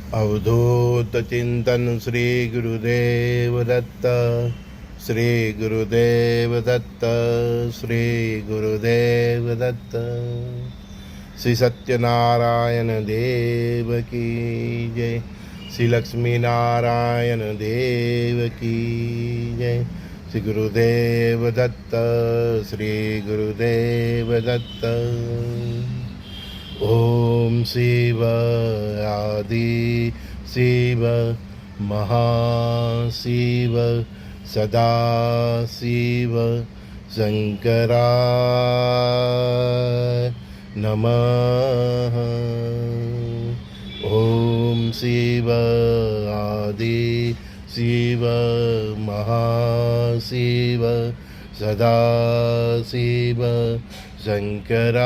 अवधूत चिंतन श्री गुरुदेव दत्त। श्री गुरुदेव दत्त। श्री गुरुदेव दत्त। श्री सत्यनारायण देव की जय। श्री लक्ष्मी नारायण देव की जय। श्री गुरुदेव दत्त। श्री गुरुदेव दत्त। ओम शिव आदि शिव महाशिव सदा शिव शंकराय नमः। ओम शिव आदि शिव महाशिव सदा शिव शंकराय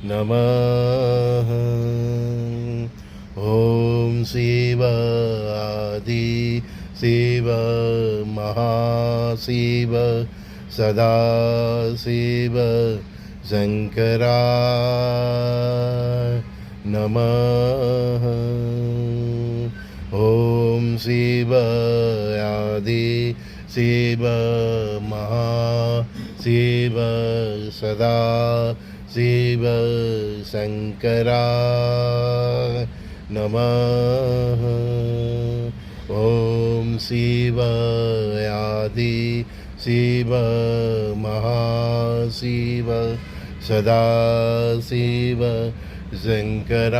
नमः। ओम शिव आदि शिव महाशिव सदा शिव शंकराय नमः। ओम शिव आदि शिव महाशिव सदा शिव शंकराय नमः। ओम शिव आदि शिव महाशिव सदा शिव शंकराय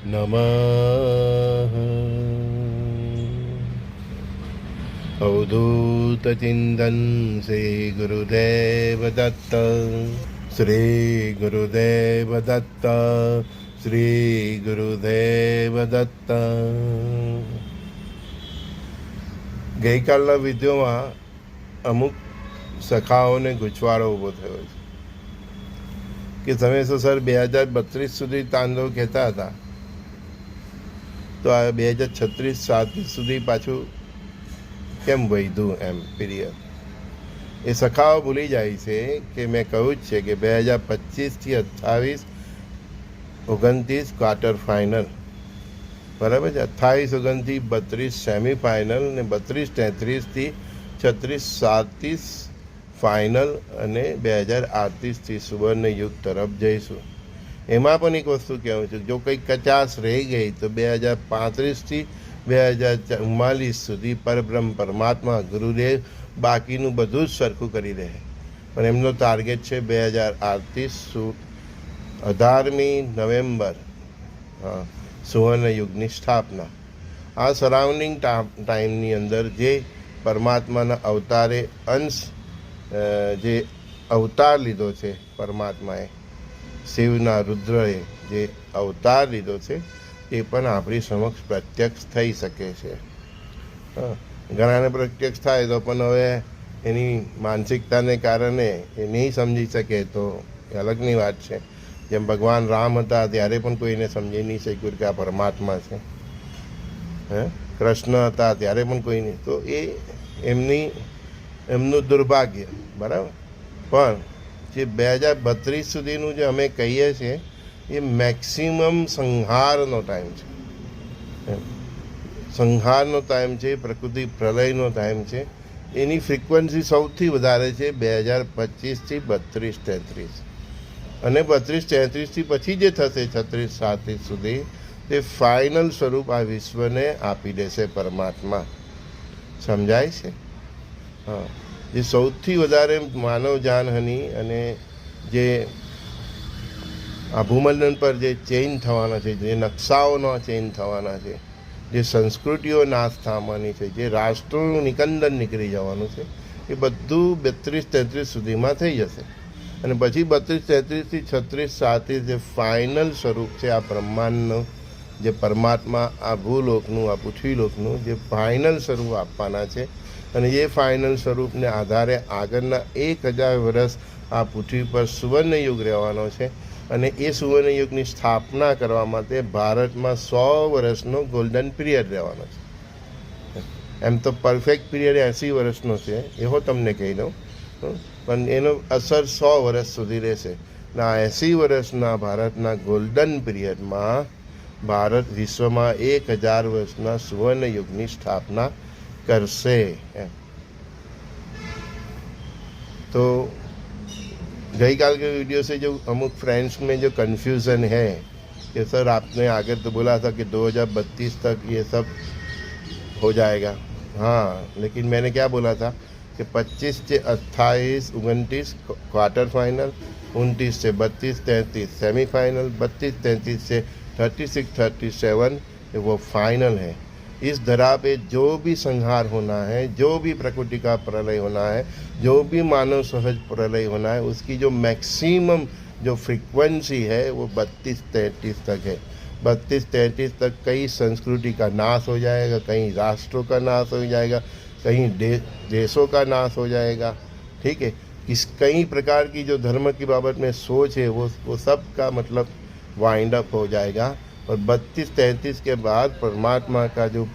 नमः। अवधूत चिंतन श्री गुरुदेव दत्त। श्री गुरुदेव दत्त। श्री गुरुदेव दत्त। ગઈકાલના વિડીયોમાં અમુક સખાઓને ગૂંચવાડો ઊભો થયો છે કે તમે સર 2032 સુધી તાંડવ કહેતા હતા, તો આ 2036-37 સુધી પાછું કેમ વધ્યું એમ પીરિયડ? એ સખાઓ ભૂલી જાય છે કે મેં કહ્યું જ છે કે 2025થી 28, 29 ક્વાર્ટર ફાઇનલ, બરાબર છે. 28, 29, 32 સેમિફાઇનલ ને 32, 33થી 36, 37 ફાઇનલ અને 2038થી સુવર્ણ યુગ તરફ જઈશું. એમાં પણ એક વસ્તુ કહેવું છે, જો કંઈક કચાશ રહી ગઈ તો 2035થી 2044 સુધી પરબ્રહ્મ પરમાત્મા ગુરુદેવ બાકીનું બધું જ સરખું કરી દે. પણ એમનો ટાર્ગેટ છે 2038, 18મી નવેમ્બર, સુવર્ણ યુગની સ્થાપના. આ સરાઉન્ડિંગ ટાઈમની અંદર જે પરમાત્માના અવતારે અંશ, જે અવતાર લીધો છે પરમાત્માએ, શિવના રુદ્રએ જે અવતાર લીધો છે એ પણ આપણી સમક્ષ પ્રત્યક્ષ થઈ શકે છે. ઘણાને પ્રત્યક્ષ થાય તો પણ હવે એની માનસિકતાને કારણે એ નહીં સમજી શકે તો એ અલગની વાત છે. જેમ ભગવાન રામ હતા ત્યારે પણ કોઈને સમજી નહીં શક્યું કે આ પરમાત્મા છે. કૃષ્ણ હતા ત્યારે પણ કોઈ નહીં. તો એ એમનું દુર્ભાગ્ય, બરાબર. પણ જે 2032 સુધીનું જે અમે કહીએ છીએ એ મેક્સિમમ સંહારનો ટાઈમ છે. સંહારનો ટાઈમ છે, પ્રકૃતિ પ્રલયનો ટાઈમ છે. એની ફ્રિકવન્સી સૌથી વધારે છે 2025થી 32, 33. અને 32, 33થી પછી જે થશે 36, 37 સુધી, તે ફાઇનલ સ્વરૂપ આ વિશ્વને આપી દેશે પરમાત્મા. સમજાય છે? હા. જે સૌથી વધારે માનવ જાનહાનિ અને જે આ ભૂમંડળ પર જે ચેન્જ થવાના છે, જે નકશાઓનો ચેન્જ થવાના છે, જે સંસ્કૃતિઓ નાશ થવાની છે, જે રાષ્ટ્રોનું નિકંદન નીકળી જવાનું છે, એ બધું 32, 33 સુધીમાં થઈ જશે. અને પછી 32, 33થી 36, 37 જે ફાઇનલ સ્વરૂપ છે આ બ્રહ્માંડનું, જે પરમાત્મા આ ભૂલોકનું, આ પૃથ્વીલોકનું જે ફાઇનલ સ્વરૂપ આપવાના છે. અને એ ફાઇનલ સ્વરૂપને આધારે આગળના 1000 વર્ષ આ પૃથ્વી પર સુવર્ણ યુગ રહેવાનો છે. અને એ સુવર્ણ યુગની સ્થાપના કરવા માટે ભારતમાં 100 વર્ષનો ગોલ્ડન પીરિયડ રહેવાનો છે. એમ તો પરફેક્ટ પીરિયડ 80 વર્ષનો છે, એવો તમને કહી દઉં. પણ એનો અસર 100 વર્ષ સુધી રહેશે. ના 80 વર્ષના ભારતના ગોલ્ડન પીરિયડમાં ભારત વિશ્વમાં 1000 વર્ષના સુવર્ણ યુગની સ્થાપના કરશે। तो गई काल के वीडियो से जो अमुक फ्रेंड्स में जो कन्फ्यूज़न है कि सर आपने आगे तो बोला था कि 2032 तक ये सब हो जाएगा। हाँ, लेकिन मैंने क्या बोला था कि 25 से 28 29 क्वार्टर फाइनल, 29 से 32 33 सेमीफाइनल, 32 33 से 36 37 वो फाइनल है। इस धरा पे जो भी संहार होना है, जो भी प्रकृति का प्रलय होना है, जो भी मानव सहज प्रलय होना है, उसकी जो मैक्सिमम जो फ्रीक्वेंसी है वो 32-33 तक है। 32-33 तक कई संस्कृति का नाश हो जाएगा, कई राष्ट्रों का नाश हो जाएगा, कहीं देशों का नाश हो जाएगा। ठीक है, इस कई प्रकार की जो धर्म की बाबत में सोच है वो सब का मतलब वाइंड अप हो जाएगा। और 32-33 के बाद परमात्मा का जो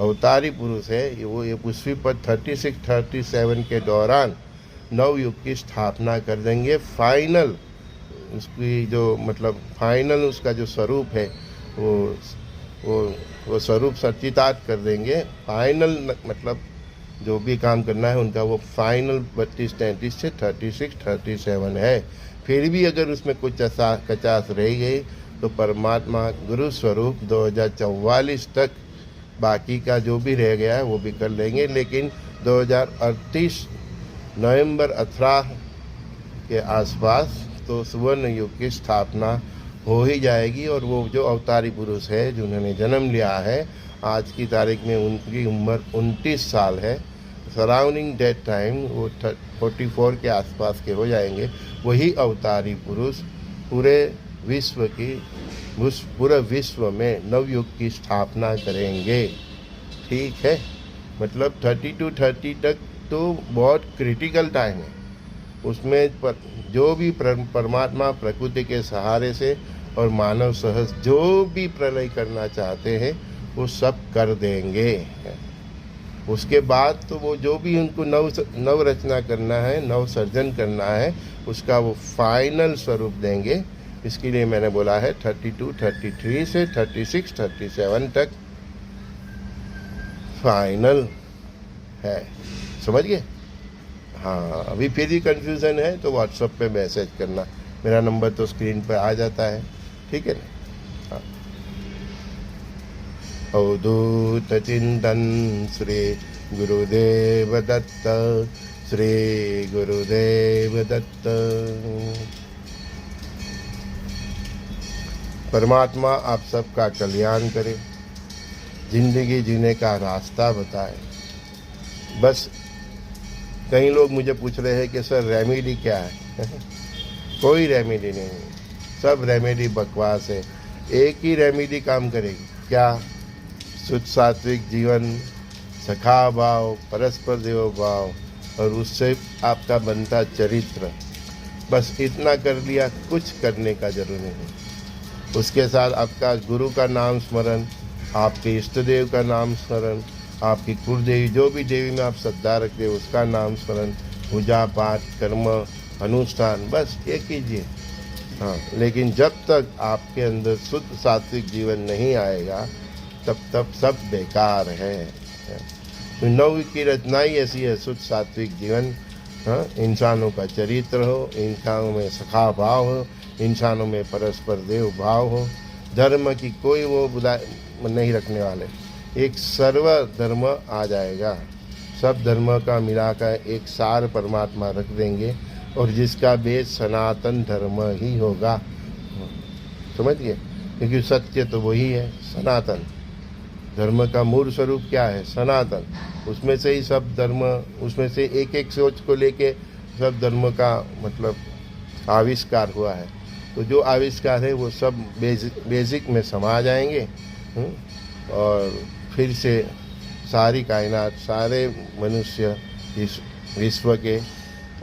अवतारी पुरुष है ये पृथ्वी पर 36-37 के दौरान नवयुग की स्थापना कर देंगे। फाइनल उसकी जो मतलब फाइनल उसका जो स्वरूप है वो स्वरूप सचितार्थ कर देंगे। फाइनल मतलब जो भी काम करना है उनका वो फाइनल 32-33 से 36-37 है। फिर भी अगर उसमें कुछ कचास रह गई तो परमात्मा गुरु स्वरूप 2044 तक बाकी का जो भी रह गया है वो भी कर लेंगे। लेकिन 2038 नवंबर 18 के आसपास तो सुवर्ण युग की स्थापना हो ही जाएगी। और वो जो अवतारी पुरुष है जिन्होंने जन्म लिया है आज की तारीख में उनकी उम्र 29 साल है। सराउंडिंग डेट टाइम वो 44 के आसपास के हो जाएंगे। वही अवतारी पुरुष पूरे विश्व में नवयुग की स्थापना करेंगे। ठीक है, मतलब 30 तक तो बहुत क्रिटिकल टाइम है। उसमें जो भी परमात्मा प्रकृति के सहारे से और मानव सहज जो भी प्रलय करना चाहते हैं वो सब कर देंगे। उसके बाद तो वो जो भी उनको नव रचना करना है, नव सर्जन करना है, उसका वो फाइनल स्वरूप देंगे। इसके लिए मैंने बोला है 32-33 से 36-37 तक फाइनल है। समझ गए? हाँ, अभी फिर भी कन्फ्यूज़न है तो व्हाट्सएप पे मैसेज करना। मेरा नंबर तो स्क्रीन पर आ जाता है। ठीक है ना? हाँ। अवधूत चिंतन श्री गुरुदेव दत्त, श्री गुरुदेव दत्त। परमात्मा आप सबका कल्याण करे, जिंदगी जीने का रास्ता बताए। बस कई लोग मुझे पूछ रहे हैं कि सर रेमेडी क्या है? कोई रेमेडी नहीं है, सब रेमेडी बकवास है। एक ही रेमेडी काम करेगी, क्या? शुद्ध सात्विक जीवन, सखा भाव, परस्पर देव भाव और उससे आपका बनता चरित्र। बस इतना कर लिया, कुछ करने का जरूर नहीं। उसके साथ आपका गुरु का नाम स्मरण, आपके इष्ट देव का नाम स्मरण, आपकी कुलदेवी जो भी देवी में आप श्रद्धा रखते हो उसका नाम स्मरण, पूजा पाठ कर्म अनुष्ठान, बस ये कीजिए। हाँ, लेकिन जब तक आपके अंदर शुद्ध सात्विक जीवन नहीं आएगा तब तक सब बेकार है। तो नव की रचना ही ऐसी है, शुद्ध सात्विक जीवन। हाँ, इंसानों का चरित्र हो, इंसानों में सखा भाव हो, इंसानों में परस्पर देव भाव हो, धर्म की कोई वो बुराई नहीं रखने वाले। एक सर्व धर्म आ जाएगा, सब धर्म का मिलाकर एक सार परमात्मा रख देंगे और जिसका बेस सनातन धर्म ही होगा। समझ गए? क्योंकि सत्य तो वही है, सनातन। धर्म का मूल स्वरूप क्या है? सनातन। उसमें से ही सब धर्म, उसमें से एक एक सोच को लेके सब धर्म का मतलब आविष्कार हुआ है। तो जो आविष्कार है वो सब बेसिक में समा जाएंगे और फिर से सारी कायनात, सारे मनुष्य इस विश्व के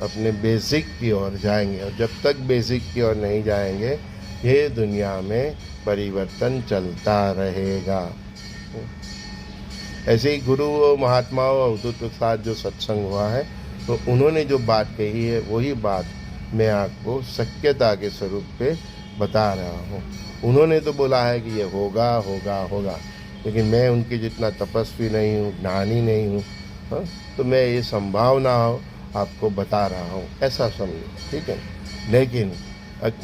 अपने बेसिक की ओर जाएंगे। और जब तक बेसिक की ओर नहीं जाएंगे ये दुनिया में परिवर्तन चलता रहेगा। ऐसे ही गुरु महात्माओं अवधूत के साथ जो सत्संग हुआ है तो उन्होंने जो बात कही है वही बात मैं आपको शक्यता के स्वरूप पे बता रहा हूँ। उन्होंने तो बोला है कि ये होगा होगा होगा, लेकिन मैं उनके जितना तपस्वी नहीं हूँ, ज्ञानी नहीं हूँ। हाँ, तो मैं ये संभावना आपको बता रहा हूँ, ऐसा समझो, ठीक है। लेकिन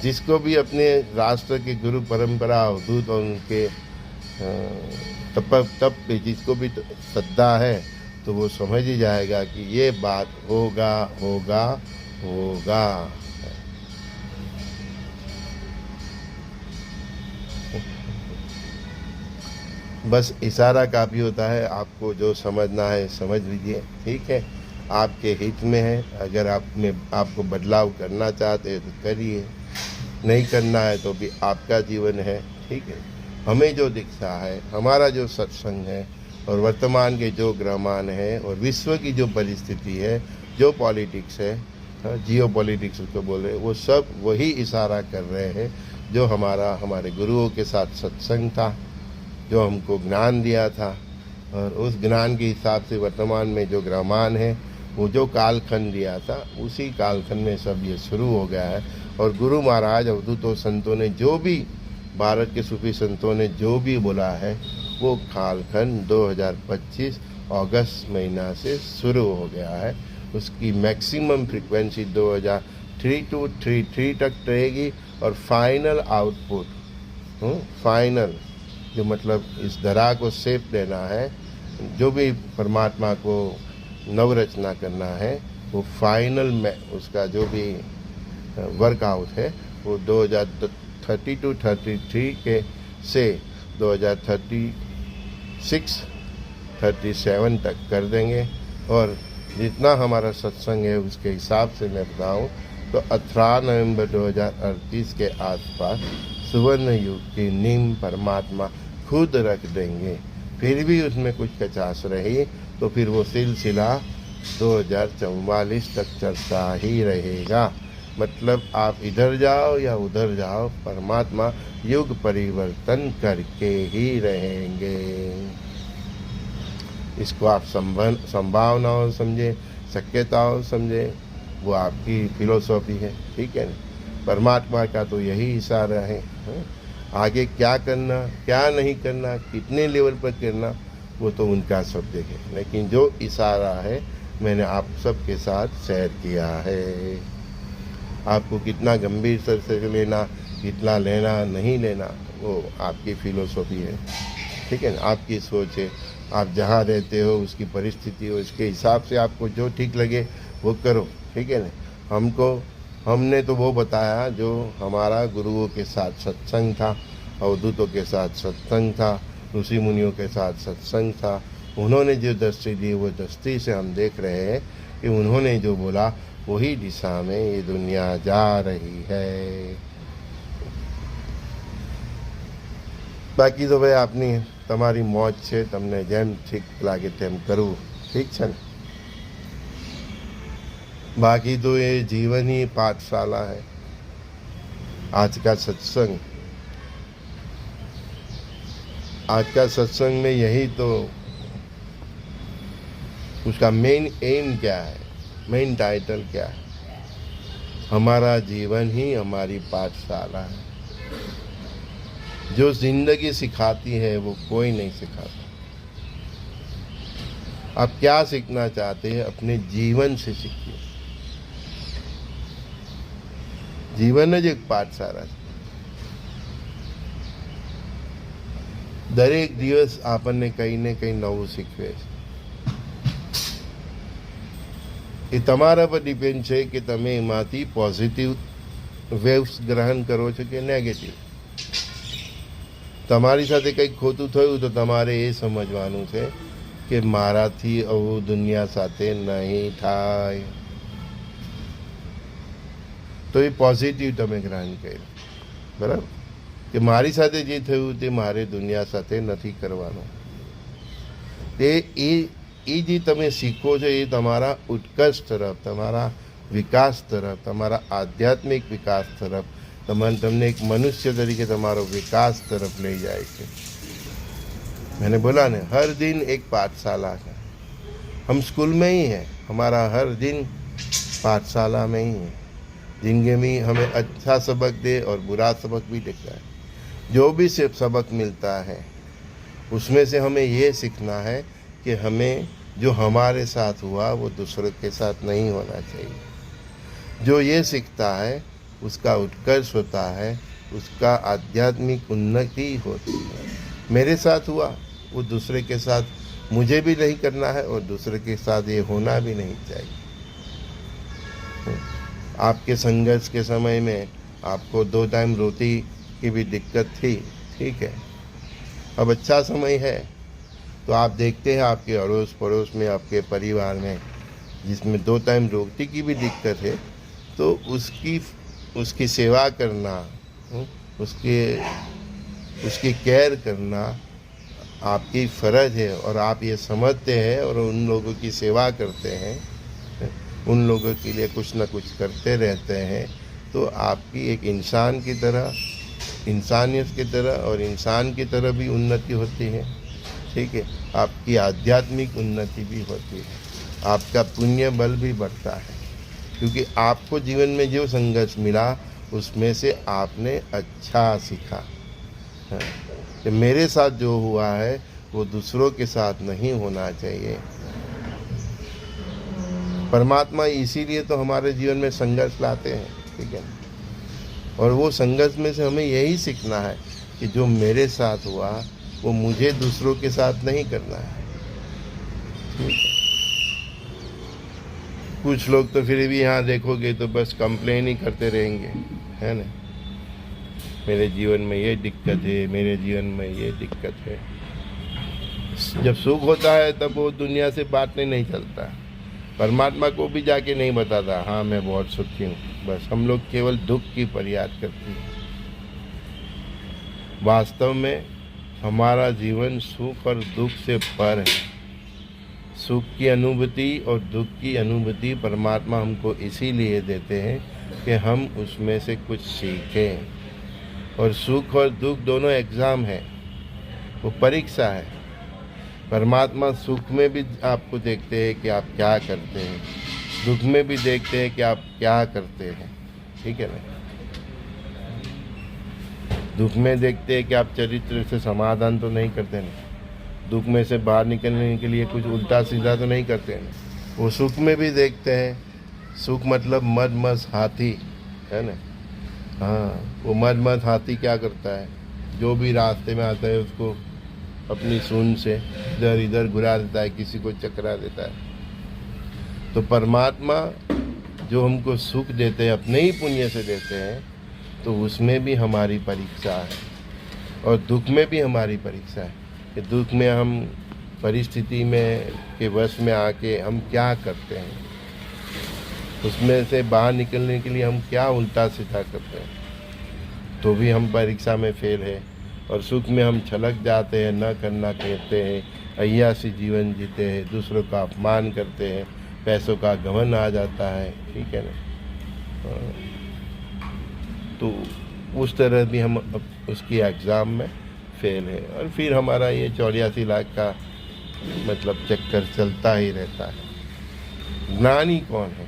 जिसको भी अपने राष्ट्र की गुरु परंपरा अवधूत और उनके तप पे जिसको भी श्रद्धा है, तो वो समझ ही जाएगा कि ये बात होगा होगा होगा। बस इशारा काफ़ी होता है, आपको जो समझना है समझ लीजिए, ठीक है। आपके हित में है, अगर आपको बदलाव करना चाहते हैं तो करिए, नहीं करना है तो भी आपका जीवन है, ठीक है। हमें जो दिखता है, हमारा जो सत्संग है और वर्तमान के जो ग्रहमान है और विश्व की जो परिस्थिति है, जो पॉलिटिक्स है, जियो पॉलिटिक्स उसको बोल रहे हैं, वो सब वही इशारा कर रहे हैं जो हमारे गुरुओं के साथ सत्संग था, जो हमको ज्ञान दिया था। और उस ज्ञान के हिसाब से वर्तमान में जो ग्रहमान है, वो जो कालखंड दिया था, उसी कालखंड में सब ये शुरू हो गया है। और गुरु महाराज अवधूतों संतों ने जो भी, भारत के सूफी संतों ने जो भी बोला है, वो कालखंड 2025 अगस्त महीना से शुरू हो गया है। उसकी मैक्सिमम फ्रीक्वेंसी 2032-33 तक रहेगी और फाइनल आउटपुट, फाइनल जो मतलब इस धरा को सेफ देना है, जो भी परमात्मा को नवरचना करना है, वो फाइनल में उसका जो भी वर्कआउट है वो 2032-33 के से 2036-37 तक कर देंगे। और जितना हमारा सत्संग है उसके हिसाब से मैं बताऊँ तो 18 नवंबर 2038 के आसपास सुवर्ण युग की नींव परमात्मा खुद रख देंगे। फिर भी उसमें कुछ कचास रही तो फिर वो सिलसिला 2044 तक चलता ही रहेगा। मतलब आप इधर जाओ या उधर जाओ, परमात्मा युग परिवर्तन करके ही रहेंगे। इसको आप संभावनाओं समझे, शक्यताओं समझे, वो आपकी फिलोसॉफी है, ठीक है ना। परमात्मा का तो यही इशारा है, आगे क्या करना, क्या नहीं करना, कितने लेवल पर करना, वो तो उनका सब्जेक्ट है। लेकिन जो इशारा है मैंने आप सबके साथ शेयर किया है। आपको कितना गंभीरता से लेना, कितना लेना नहीं लेना, वो आपकी फिलोसॉफी है, ठीक है ना, आपकी सोच है। आप जहाँ रहते हो उसकी परिस्थिति हो, इसके हिसाब से आपको जो ठीक लगे वो करो, ठीक है ना। हमने तो वो बताया जो हमारा गुरुओं के साथ सत्संग था, अवधूतों के साथ सत्संग था, ऋषि मुनियों के साथ सत्संग था। उन्होंने जो दृष्टि दी वो दृष्टि से हम देख रहे हैं कि उन्होंने जो बोला वही दिशा में ये दुनिया जा रही है। बाकी तो भाई आपनी તમારી મોજ છે, તમને જેમ ઠીક લાગે તેમ કરવું, ઠીક છે ને। बाकी तो ये जीवन ही पाठशाला है। आज का सत्संग में यही तो उसका मेन एम क्या है, मेन टाइटल क्या है, हमारा जीवन ही हमारी पाठशाला है। जो जिंदगी सिखाती है वो कोई नहीं सिखाता। आप क्या सीखना चाहते हैं, अपने जीवन से सीखिए। जीवन જ એક પાઠશાળા છે। દરેક દિવસ આપણને કંઈ ને કંઈ નવું શીખવે છે। એ તમારા પર ડિપેન્ડ છે કે તમે એમાંથી પોઝિટિવ વેવ્સ ગ્રહણ કરો છો કે નેગેટિવ। તમારી સાથે કંઈક ખોટું થયું તો તમારે એ સમજવાનું છે કે મારાથી આવું દુનિયા સાથે નહીં થાય, તો એ પોઝિટિવ તમે ગ્રહણ કર્યું, બરાબર, કે મારી સાથે જે થયું તે મારે દુનિયા સાથે નથી કરવાનું। તે એ જે તમે શીખો છો એ તમારા ઉત્કર્ષ તરફ, તમારા વિકાસ તરફ, તમારા આધ્યાત્મિક વિકાસ તરફ, તમને एक मनुष्य तरीके તમારો विकास तरफ ले जाए છે। मैंने बोला ना, हर दिन एक पाठशाला है। हम स्कूल में ही हैं, हमारा हर दिन पाठशाला में ही है। जिंदगी में हमें अच्छा सबक दे और बुरा सबक भी देता है। जो भी सिर्फ सबक मिलता है उसमें से हमें ये सीखना है कि हमें जो हमारे साथ हुआ वो दूसरों के साथ नहीं होना चाहिए। जो ये सीखता है उसका उत्कर्ष होता है, उसका आध्यात्मिक उन्नति होती है। मेरे साथ हुआ वो दूसरे के साथ मुझे भी नहीं करना है और दूसरे के साथ ये होना भी नहीं चाहिए। आपके संघर्ष के समय में आपको 2 टाइम रोटी की भी दिक्कत थी, ठीक है। अब अच्छा समय है तो आप देखते हैं आपके अड़ोस पड़ोस में, आपके परिवार में जिसमें 2 टाइम रोटी की भी दिक्कत है, तो उसकी सेवा करना, उसकी केयर करना आपकी फ़र्ज है। और आप ये समझते हैं और उन लोगों की सेवा करते हैं, उन लोगों के लिए कुछ ना कुछ करते रहते हैं, तो आपकी एक इंसान की तरह, इंसानियत की तरह और इंसान की तरह भी उन्नति होती है, ठीक है। आपकी आध्यात्मिक उन्नति भी होती है, आपका पुण्य बल भी बढ़ता है, क्योंकि आपको जीवन में जो संघर्ष मिला उसमें से आपने अच्छा सीखा है कि मेरे साथ जो हुआ है वो दूसरों के साथ नहीं होना चाहिए। परमात्मा इसीलिए तो हमारे जीवन में संघर्ष लाते हैं, ठीक है। और वो संघर्ष में से हमें यही सीखना है कि जो मेरे साथ हुआ वो मुझे दूसरों के साथ नहीं करना है, ठीक है। कुछ लोग तो फिर भी यहाँ देखोगे तो बस कंप्लेन ही करते रहेंगे, है ना। मेरे जीवन में ये दिक्कत है, मेरे जीवन में ये दिक्कत है। जब सुख होता है तब वो दुनिया से बात नहीं चलता, परमात्मा को भी जाके नहीं बताता हाँ मैं बहुत सुखी हूँ। बस हम लोग केवल दुख की फरियाद करते हैं। वास्तव में हमारा जीवन सुख और दुख से पर है। सुख की अनुभूति और दुख की अनुभूति परमात्मा हमको इसीलिए देते हैं कि हम उसमें से कुछ सीखें। और सुख और दुख दोनों एग्ज़ाम है, वो परीक्षा है। परमात्मा सुख में भी आपको देखते हैं कि आप क्या करते हैं, दुख में भी देखते हैं कि आप क्या करते हैं, ठीक है ना। दुख में देखते हैं कि आप चरित्र से समाधान तो नहीं करते ना, दुख में से बाहर निकलने के लिए कुछ उल्टा सीधा तो नहीं करते हैं। वो सुख में भी देखते हैं, सुख मतलब मदमस्त हाथी, है ना। हाँ, वो मदमस्त हाथी क्या करता है, जो भी रास्ते में आता है उसको अपनी सूंड से इधर इधर घुरा देता है, किसी को चकरा देता है। तो परमात्मा जो हमको सुख देते हैं अपने ही पुण्य से देते हैं, तो उसमें भी हमारी परीक्षा है और दुख में भी हमारी परीक्षा है कि दुख में हम परिस्थिति में के वश में आके हम क्या करते हैं, उसमें से बाहर निकलने के लिए हम क्या उल्टा सीधा करते हैं, तो भी हम परीक्षा में फेल है। और सुख में हम छलक जाते हैं, न करना कहते हैं, अय्यासी जीवन जीते हैं, दूसरों का अपमान करते हैं, पैसों का घमंड आ जाता है, ठीक है ना। तो उस तरह भी हम उसकी एग्ज़ाम में फेल है और फिर हमारा ये 84 लाख का मतलब चक्कर चलता ही रहता है। ज्ञानी कौन है?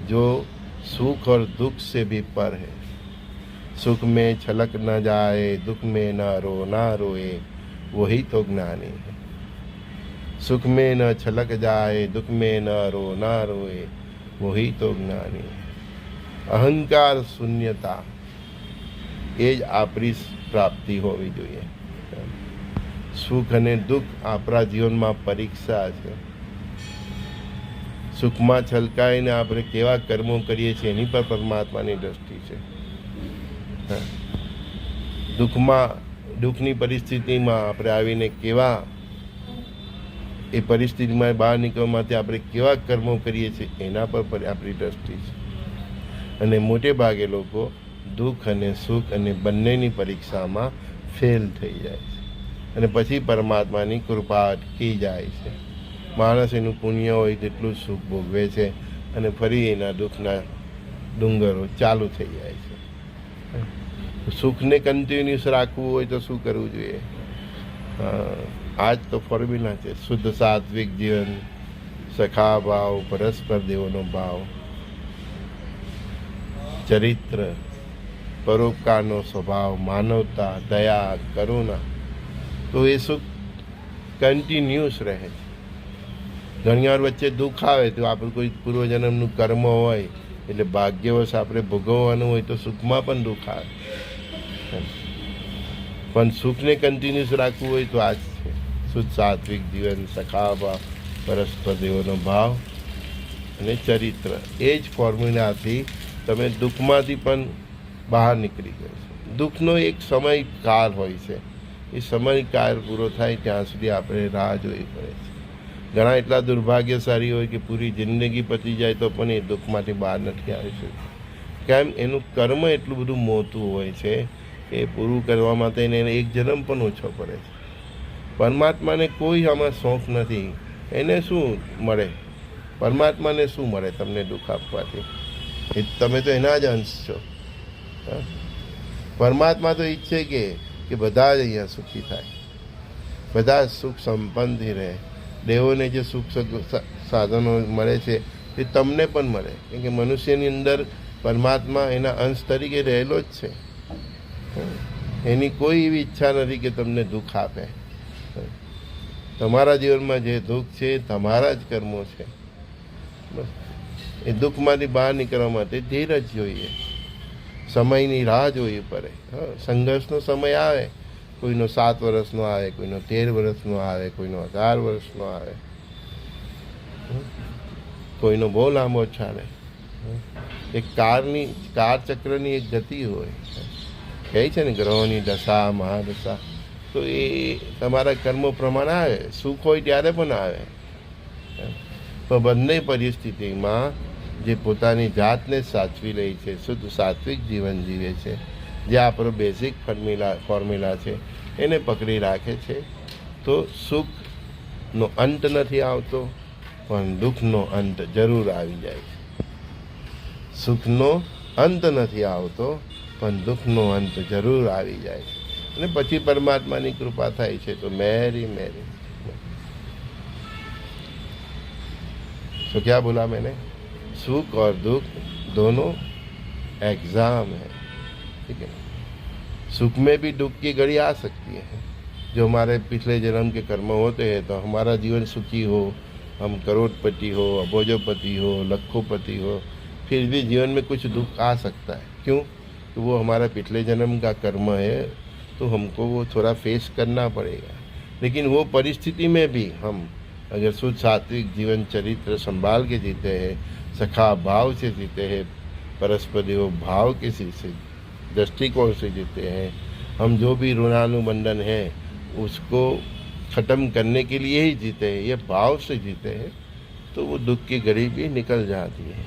जो सुख और दुख से भी पर है। सुख में छलक न जाए, दुख में न रोए, वही तो ज्ञानी है। सुख में न छलक जाए, दुख में न रोए, वही तो ज्ञानी है। अहंकार शून्यता એ જ આપણી પ્રાપ્તિ હોવી જોઈએ। સુખ અને દુઃખ આપણા જીવનમાં પરીક્ષા છે। સુખમાં છલકાઈને આપણે કેવા કર્મો કરીએ છીએ એની પર પરમાત્માની દ્રષ્ટિ છે। દુઃખની પરિસ્થિતિમાં આપણે આવીને કેવા એ પરિસ્થિતિમાં બહાર નીકળવા માટે આપણે કેવા કર્મો કરીએ છીએ એના પર આપણી દ્રષ્ટિ છે। અને મોટે ભાગે લોકો દુઃખ અને સુખ અને બંનેની પરીક્ષામાં ફેલ થઈ જાય છે અને પછી પરમાત્માની કૃપા અટકી જાય છે। માણસ એનું પુણ્ય હોય તેટલું સુખ ભોગવે છે અને ફરી એના દુઃખના ડુંગરો ચાલુ થઈ જાય છે। સુખને કન્ટિન્યુઅસ રાખવું હોય તો શું કરવું જોઈએ? આ જ તો ફોર્મ્યુલા છે। શુદ્ધ સાત્વિક જીવન, સખા ભાવ, પરસ્પર દેવોનો ભાવ ચરિત્ર, પરોપકારનો સ્વભાવ, માનવતા, દયા, કરુણા, તો એ સુખ કન્ટિન્યુઅસ રહે છે. ઘણીવાર વચ્ચે દુઃખ આવે તો આપણે કોઈ પૂર્વજન્મનું કર્મ હોય એટલે ભાગ્યવશ આપણે ભોગવવાનું હોય તો સુખમાં પણ દુઃખ આવે. પણ સુખને કન્ટિન્યુઅસ રાખવું હોય તો આ જ છે શુદ્ધ સાત્વિક જીવન, સખાભાવ, પરસ્પર દેવોનો ભાવ અને ચરિત્ર. એ જ ફોર્મ્યુલાથી તમે દુઃખમાંથી પણ બહાર નીકળી ગયો છો. દુઃખનો એક સમયકાળ હોય છે, એ સમયકાળ પૂરો થાય ત્યાં સુધી આપણે રાહ જોવી પડે છે. ઘણા એટલા દુર્ભાગ્યશાળી હોય કે પૂરી જિંદગી પતી જાય તો પણ એ દુઃખમાંથી બહાર નથી આવી શકતું. કેમ? એનું કર્મ એટલું બધું મોટું હોય છે એ પૂરું કરવા માટે એને એક જન્મ પણ ઓછો પડે છે. પરમાત્માને કોઈ આમાં શોખ નથી. એને શું મળે? પરમાત્માને શું મળે તમને દુઃખ આપવાથી? એ તમે તો એના જ અંશ છો. પરમાત્મા તો ઈચ્છે કે બધા જ અહીંયા સુખી થાય, બધા સુખ સંપન્નથી રહે. દેવોને જે સુખ સાધનો મળે છે એ તમને પણ મળે, કેમ કે મનુષ્યની અંદર પરમાત્મા એના અંશ તરીકે રહેલો જ છે. એની કોઈ એવી ઈચ્છા નથી કે તમને દુઃખ આપે. તમારા જીવનમાં જે દુઃખ છે એ તમારા જ કર્મો છે. બસ એ દુઃખમાંથી બહાર નીકળવા માટે ધીરજ જોઈએ, સમયની રાહ જોવી પડે. સંઘર્ષનો સમય આવે, કોઈનો 7 વર્ષનો આવે, કોઈનો 13 વર્ષનો આવે, કોઈનો 18 વર્ષનો આવે, કોઈનો બહુ લાંબો ચાલે. એક કાળચક્રની એક ગતિ હોય, કહે છે ને ગ્રહોની દશા, મહાદશા. તો એ તમારા કર્મો પ્રમાણે આવે. સુખ હોય ત્યારે પણ આવે. પણ બંને પરિસ્થિતિમાં જે પોતાની જાતને સાચવી લે છે, શુદ્ધ સાત્વિક જીવન જીવે છે, જે આપણો બેઝિક ફોર્મ્યુલા છે એને પકડી રાખે છે, તો સુખનો અંત નથી આવતો, પણ દુઃખનો અંત જરૂર આવી જાય છે. સુખનો અંત નથી આવતો, પણ દુઃખનો અંત જરૂર આવી જાય છે. અને પછી પરમાત્માની કૃપા થાય છે તો મેરી મેરી. तो क्या बोला मैंने? सुख और दुख दोनों एग्जाम है, ठीक है. सुख में भी दुख की घड़ी आ सकती है. जो हमारे पिछले जन्म के कर्म होते हैं तो हमारा जीवन सुखी हो, हम करोड़पति हो, अबोजोपति हो, लखोपति हो, फिर भी जीवन में कुछ दुख आ सकता है. क्यों? तो वो हमारा पिछले जन्म का कर्म है, तो हमको वो थोड़ा फेस करना पड़ेगा. लेकिन वो परिस्थिति में भी हम अगर शुद्ध सात्विक जीवन चरित्र संभाल के जीते हैं, सखा भाव से जीते हैं, परस्पर देव भाव के से दृष्टिकोण से जीते हैं, हम जो भी ऋणानुबंधन है उसको ख़त्म करने के लिए ही जीते हैं, ये भाव से जीते हैं, तो वो दुख की घड़ी भी निकल जाती है.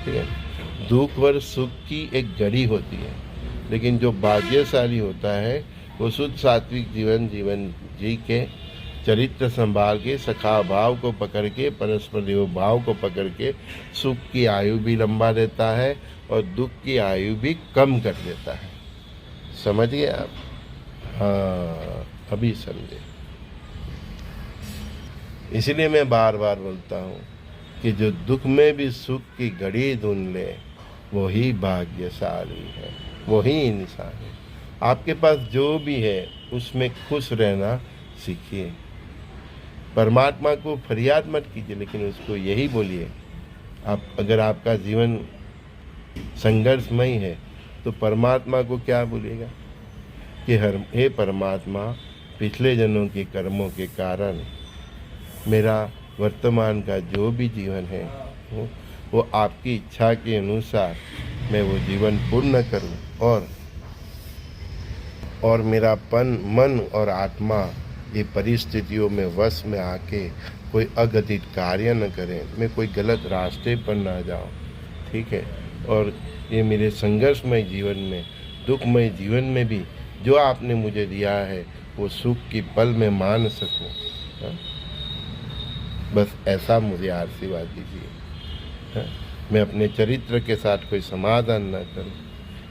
ठीक है. दुख और सुख की एक घड़ी होती है, लेकिन जो भाग्यशाली होता है वो शुद्ध सात्विक जीवन जी के चरित्र संभाल के, सखा भाव को पकड़ के, परस्पर देव भाव को पकड़ के सुख की आयु भी लंबा देता है और दुख की आयु भी कम कर देता है. समझ गए आप? हाँ, अभी समझे. इसलिए मैं बार बार बोलता हूँ कि जो दुख में भी सुख की घड़ी ढूंढ ले वही भाग्यशाली है, वही इंसान है. आपके पास जो भी है उसमें खुश रहना सीखिए. परमात्मा को फरियाद मत कीजिए, लेकिन उसको यही बोलिए. आप अगर आपका जीवन संघर्षमय है तो परमात्मा को क्या बोलिएगा कि हे परमात्मा, पिछले जन्मों के कर्मों के कारण मेरा वर्तमान का जो भी जीवन है वो आपकी इच्छा के अनुसार मैं वो जीवन पूर्ण करूं, और मेरा मन और आत्मा ये परिस्थितियों में वश में आके कोई अघटित कार्य न करें, मैं कोई गलत रास्ते पर ना जाऊं. ठीक है. और ये मेरे संघर्षमय जीवन में, दुखमय जीवन में भी जो आपने मुझे दिया है वो सुख की पल में मान सकूं. बस ऐसा मुझे आशीर्वाद दीजिए. मैं अपने चरित्र के साथ कोई समाधान न करूं,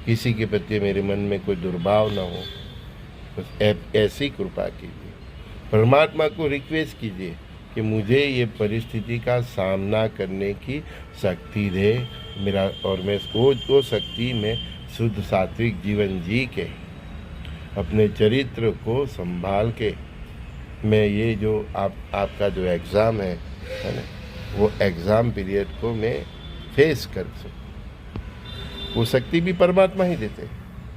किसी के प्रति मेरे मन में कोई दुर्भाव न हो. बस ऐसी कृपा कीजिए. परमात्मा को रिक्वेस्ट कीजिए कि मुझे ये परिस्थिति का सामना करने की शक्ति दे मेरा, और मैं वो शक्ति में शुद्ध सात्विक जीवन जी के अपने चरित्र को संभाल के मैं ये जो आपका जो एग्ज़ाम है ना, वो एग्ज़ाम पीरियड को मैं फेस कर सकूँ। वो शक्ति भी परमात्मा ही देते,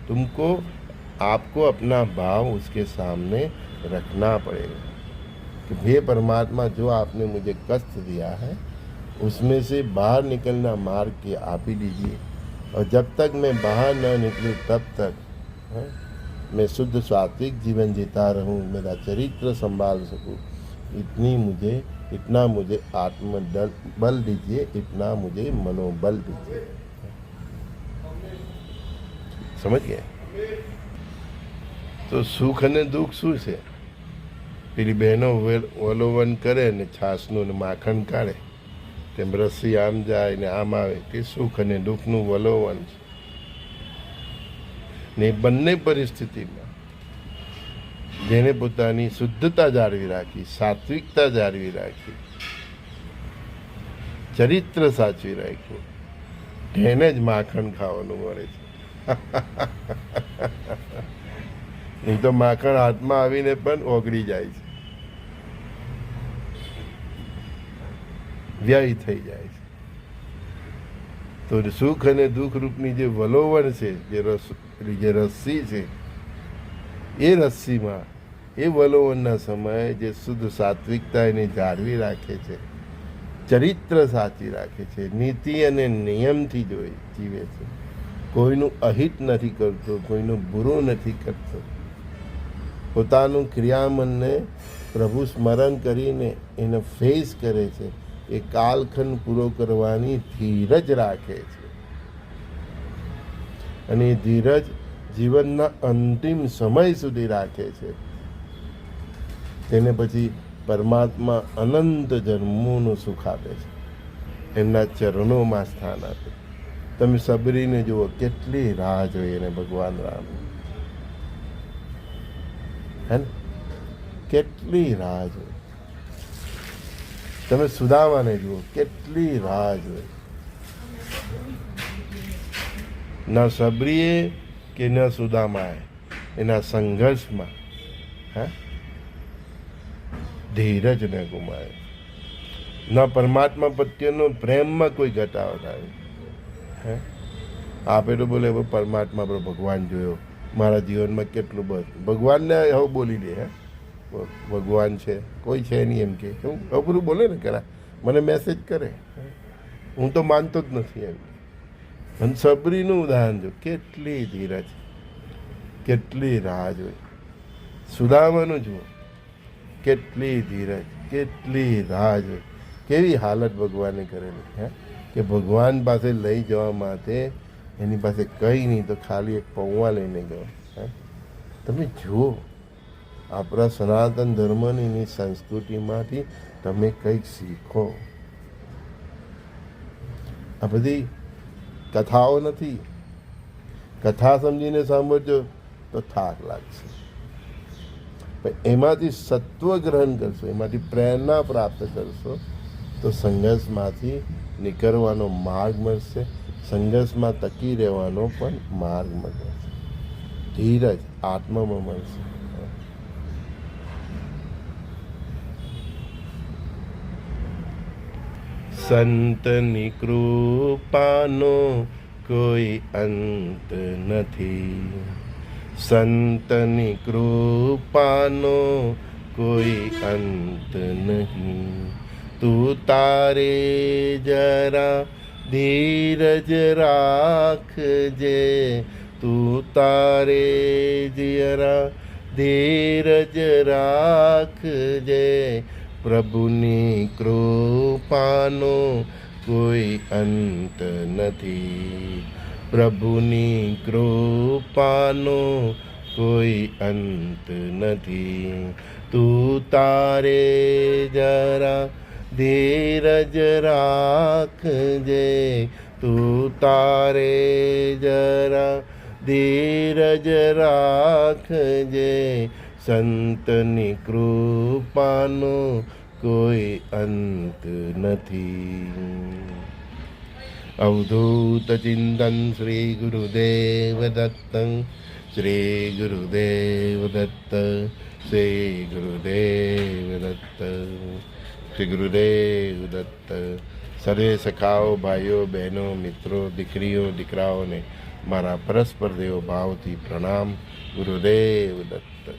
तुमको आपको अपना भाव उसके सामने रखना पड़ेगा कि हे परमात्मा, जो आपने मुझे कष्ट दिया है उसमें से बाहर निकलना मार्ग के आप ही दीजिए, और जब तक मैं बाहर न निकलूँ तब तक मैं शुद्ध सात्विक जीवन जीता रहूं, मेरा चरित्र संभाल सकूं, इतना मुझे आत्मबल बल दीजिए, इतना मुझे मनोबल दीजिए। समझ गए? तो सुख ने दुख શું છે? પેલી બહેનો વલોવન કરે ને છાસનું ને માખણ કાઢે, તેમ રસ્સી આમ જાય ને આમ આવે, તે સુખ અને દુઃખનું વલોવન છે. ને બંને પરિસ્થિતિમાં જેને પોતાની શુદ્ધતા જાળવી રાખી, સાત્વિકતા જાળવી રાખી, ચરિત્ર સાચવી રાખ્યું, તેને જ માખણ ખાવાનું મળે છે. નહીં તો માખણ હાથમાં આવીને પણ ઓગળી જાય છે, વ્યય થઈ જાય છે. તો સુખ અને દુઃખ રૂપની જે વલોવણ છે, જે રસ્સી છે, એ રસ્સીમાં એ વલોવણના સમયે જે શુદ્ધ સાત્વિકતા એને જાળવી રાખે છે, ચરિત્ર સાચી રાખે છે, નીતિ અને નિયમથી જીવે છે, કોઈનું અહિત નથી કરતો, કોઈનું બુરું નથી કરતો, પોતાનું ક્રિયામનને પ્રભુ સ્મરણ કરીને એને ફેસ કરે છે, એ કાલખંડ પૂરો કરવાની ધીરજ રાખે છે, અને એ ધીરજ જીવનના અંતિમ સમય સુધી રાખે છે. તેને પછી પરમાત્મા અનંત જન્મોનું સુખ આપે છે, એમના ચરણોમાં સ્થાન આપે. તમે સબરીને જુઓ, કેટલી રાહ જોઈએ એને ભગવાન રામ, હે ને, કેટલી રાહ જોઈએ. તમે સુદામાને જુઓ, કેટલી રાહ જોઈએ. ન સબરીએ કે ન સુદામાએ એના સંઘર્ષમાં ધીરજ ન ગુમાવે, ન પરમાત્મા પ્રત્યેનો પ્રેમમાં કોઈ ઘટાડો થાય. આપે તો બોલે પરમાત્મા પર ભગવાન જોયો, મારા જીવનમાં કેટલું બસ ભગવાનને હવે બોલી દે, ભગવાન છે, કોઈ છે નહીં એમ કે હું અબરું બોલે ને કરા, મને મેસેજ કરે, હું તો માનતો જ નથી એમ. અને સબરીનું ઉદાહરણ જો, કેટલી ધીરજ, કેટલી રાહ જોઈ. સુદામાનું જુઓ, કેટલી ધીરજ, કેટલી રાહ જોઈ, કેવી હાલત ભગવાને કરેલી, કે ભગવાન પાસે લઈ જવા માટે એની પાસે કંઈ નહીં તો ખાલી એક પૌવા લઈને ગયો. તમે જુઓ, આપણા સનાતન ધર્મની સંસ્કૃતિમાંથી તમે કંઈક શીખો. આ બધી કથાઓ નથી, કથા સમજીને સાંભળજો તો થાક લાગશે, પણ એમાંથી સત્વ ગ્રહણ કરશો, એમાંથી પ્રેરણા પ્રાપ્ત કરશો તો સંઘર્ષમાંથી નીકળવાનો માર્ગ મળશે, સંઘર્ષમાં ટકી રહેવાનો પણ માર્ગ મળશે, ધીરજ આત્મામાં મળશે. સંતની કૃપાનો કોઈ અંત નથી, સંતની કૃપાનો કોઈ અંત નહીં. તું તારે જરા ધીરજ રાખજે, તું તારે જરા ધીરજ રાખજે, પ્રભુની કૃપાનો કોઈ અંત નથી, પ્રભુની કૃપાનો કોઈ અંત નથી. તું તારે જરા ધીરજ રાખજે, તું તારે જરા ધીરજ રાખજે, સંતની કૃપાનો કોઈ અંત નથી. અવધૂત ચિંતન શ્રી ગુરુદેવ દત્ત, શ્રી ગુરુદેવ દત્ત, શ્રી ગુરુદેવ દત્ત, શ્રી ગુરુદેવ દત્ત. સર્વે સખાઓ, ભાઈઓ, બહેનો, મિત્રો, દીકરીઓ, દીકરાઓને મારા પરસ્પર દેવ ભાવથી પ્રણામ. ગુરુદેવ દત્ત.